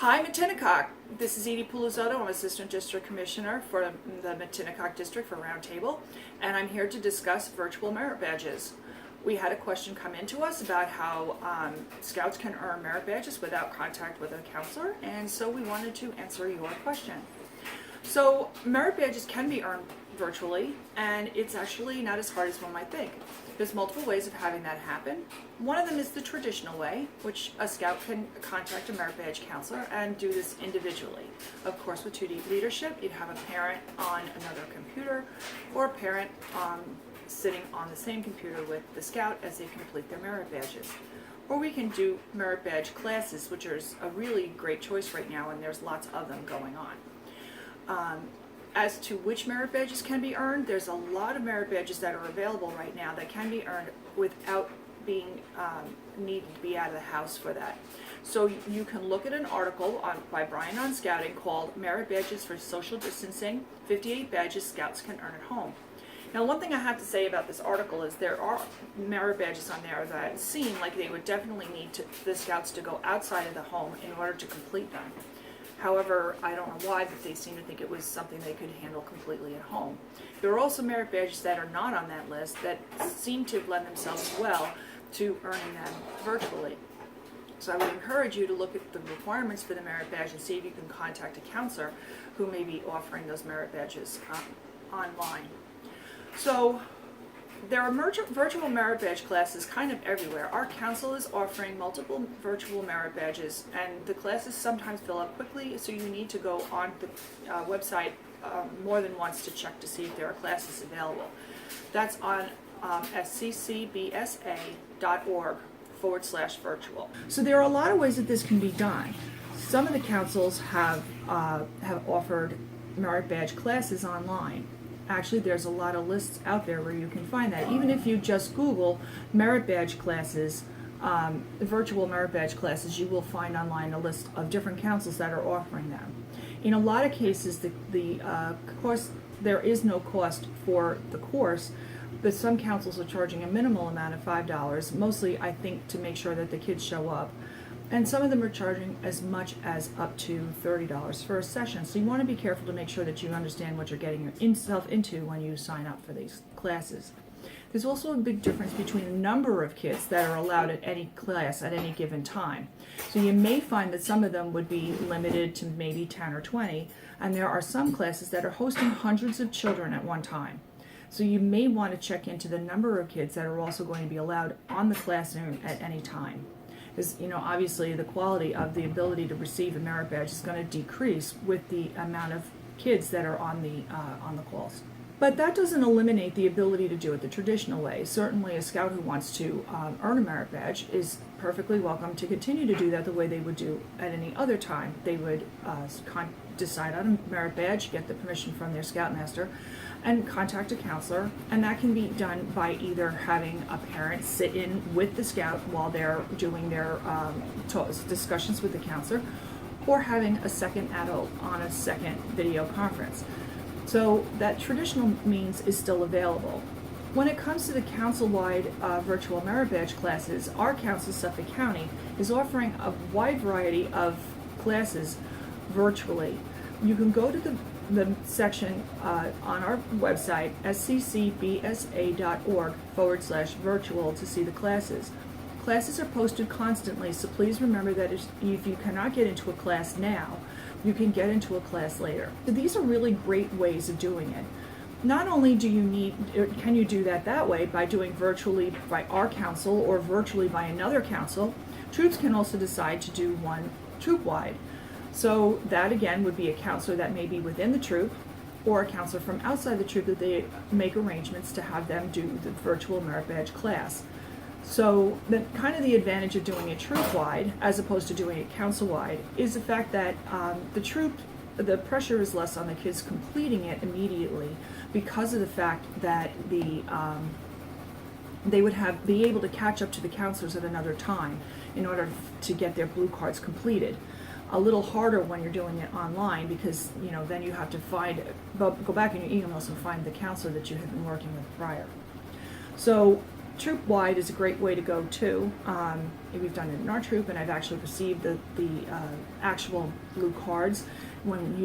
Hi, Matinacock. This is Edie Pulizzotto. I'm Assistant District Commissioner for the Matinacock District for Roundtable, and I'm here to discuss virtual merit badges. We had a question come in to us about how Scouts can earn merit badges without contact with a counselor, and so we wanted to answer your question. So merit badges can be earned virtually, and it's actually not as hard as one might think. There's multiple ways of having that happen. One of them is the traditional way, which a Scout can contact a merit badge counselor and do this individually. Of course, with 2D leadership, you'd have a parent on another computer or a parent sitting on the same computer with the Scout as they complete their merit badges. Or we can do merit badge classes, which is a really great choice right now, and there's lots of them going on. As to which merit badges can be earned, there's a lot of merit badges that are available right now that can be earned without being needed to be out of the house for that. So you can look at an article by Brian on Scouting called Merit Badges for Social Distancing, 58 Badges Scouts Can Earn at Home. Now, one thing I have to say about this article is there are merit badges on there that seem like they would definitely need the Scouts to go outside of the home in order to complete them. However, I don't know why, but they seem to think it was something they could handle completely at home. There are also merit badges that are not on that list that seem to lend themselves well to earning them virtually. So I would encourage you to look at the requirements for the merit badge and see if you can contact a counselor who may be offering those merit badges online. So there are virtual merit badge classes kind of everywhere. Our council is offering multiple virtual merit badges, and the classes sometimes fill up quickly, so you need to go on the website more than once to check to see if there are classes available. That's on sccbsa.org/virtual. So there are a lot of ways that this can be done. Some of the councils have offered merit badge classes online. Actually, there's a lot of lists out there where you can find that. Even if you just Google merit badge classes, virtual merit badge classes, you will find online a list of different councils that are offering them. In a lot of cases, the course, there is no cost for the course, but some councils are charging a minimal amount of $5, mostly, I think, to make sure that the kids show up. And some of them are charging as much as up to $30 for a session. So you want to be careful to make sure that you understand what you're getting yourself into when you sign up for these classes. There's also a big difference between the number of kids that are allowed at any class at any given time. So you may find that some of them would be limited to maybe 10 or 20, and there are some classes that are hosting hundreds of children at one time. So you may want to check into the number of kids that are also going to be allowed on the classroom at any time. Because, obviously the quality of the ability to receive a merit badge is going to decrease with the amount of kids that are on the calls. But that doesn't eliminate the ability to do it the traditional way. Certainly a Scout who wants to earn a merit badge is perfectly welcome to continue to do that the way they would do at any other time. They would decide on a merit badge, get the permission from their Scoutmaster, and contact a counselor, and that can be done by either having a parent sit in with the Scout while they're doing their discussions with the counselor, or having a second adult on a second video conference. So that traditional means is still available. When it comes to the council-wide virtual merit badge classes, our council, Suffolk County, is offering a wide variety of classes virtually. You can go to the section on our website, sccbsa.org/virtual, to see the classes. Classes are posted constantly, so please remember that if you cannot get into a class now, you can get into a class later. So these are really great ways of doing it. Not only can you do that way by doing virtually by our council or virtually by another council, troops can also decide to do one troop-wide. So that again would be a counselor that may be within the troop or a counselor from outside the troop that they make arrangements to have them do the virtual merit badge class. So the advantage of doing it troop-wide as opposed to doing it council-wide is the fact that the pressure is less on the kids completing it immediately because of the fact that they would be able to catch up to the counselors at another time in order to get their blue cards completed. A little harder when you're doing it online because then you have to go back in your emails and find the counselor that you have been working with prior. So troop-wide is a great way to go too. We've done it in our troop, and I've actually received the actual blue cards. When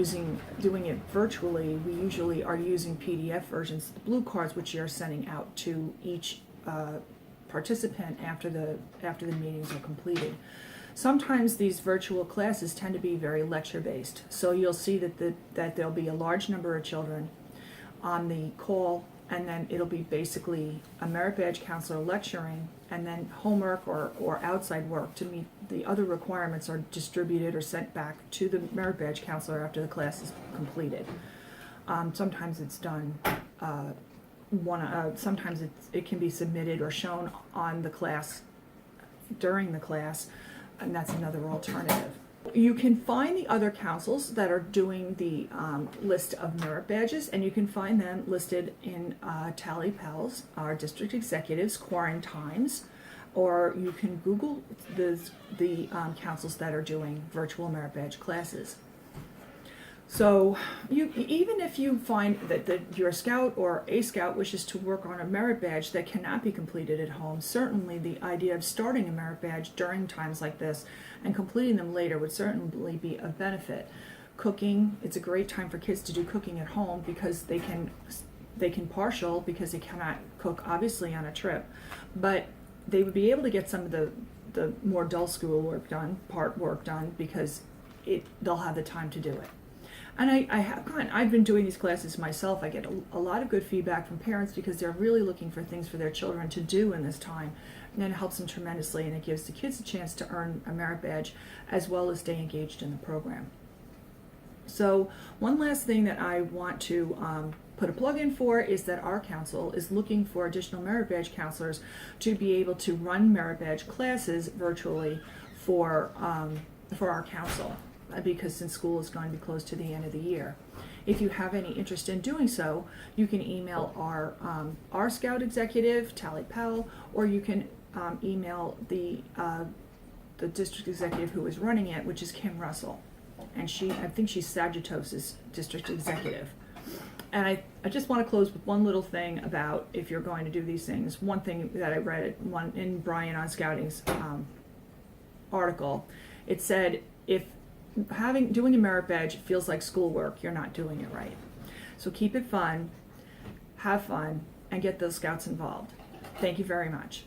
doing it virtually, we usually are using PDF versions of the blue cards, which you're sending out to each participant after the meetings are completed. Sometimes these virtual classes tend to be very lecture-based, so you'll see that there'll be a large number of children on the call, and then it'll be basically a merit badge counselor lecturing, and then homework or outside work to meet the other requirements are distributed or sent back to the merit badge counselor after the class is completed. Sometimes it's done sometimes it can be submitted or shown on the class during the class, and that's another alternative. You can find the other councils that are doing the list of merit badges, and you can find them listed in Tally Pals, our district executives, quarantines, or you can Google the councils that are doing virtual merit badge classes. So even if you find that your scout or a scout wishes to work on a merit badge that cannot be completed at home, certainly the idea of starting a merit badge during times like this and completing them later would certainly be of benefit. Cooking, it's a great time for kids to do cooking at home because they can partial because they cannot cook obviously on a trip, but they would be able to get some of the more dull school work done, part work done, because they'll have the time to do it. And I've been doing these classes myself. I get a lot of good feedback from parents because they're really looking for things for their children to do in this time. And it helps them tremendously, and it gives the kids a chance to earn a merit badge as well as stay engaged in the program. So one last thing that I want to put a plug in for is that our council is looking for additional merit badge counselors to be able to run merit badge classes virtually for our council, because since school is going to be closed to the end of the year. If you have any interest in doing so, you can email our scout executive, Tally Powell, or you can email the district executive who is running it, which is Kim Russell. And I think she's Sagittos's district executive. And I just want to close with one little thing about if you're going to do these things. One thing that I read in Brian on Scouting's article, it said if doing a merit badge feels like schoolwork, you're not doing it right. So keep it fun, have fun, and get those scouts involved. Thank you very much.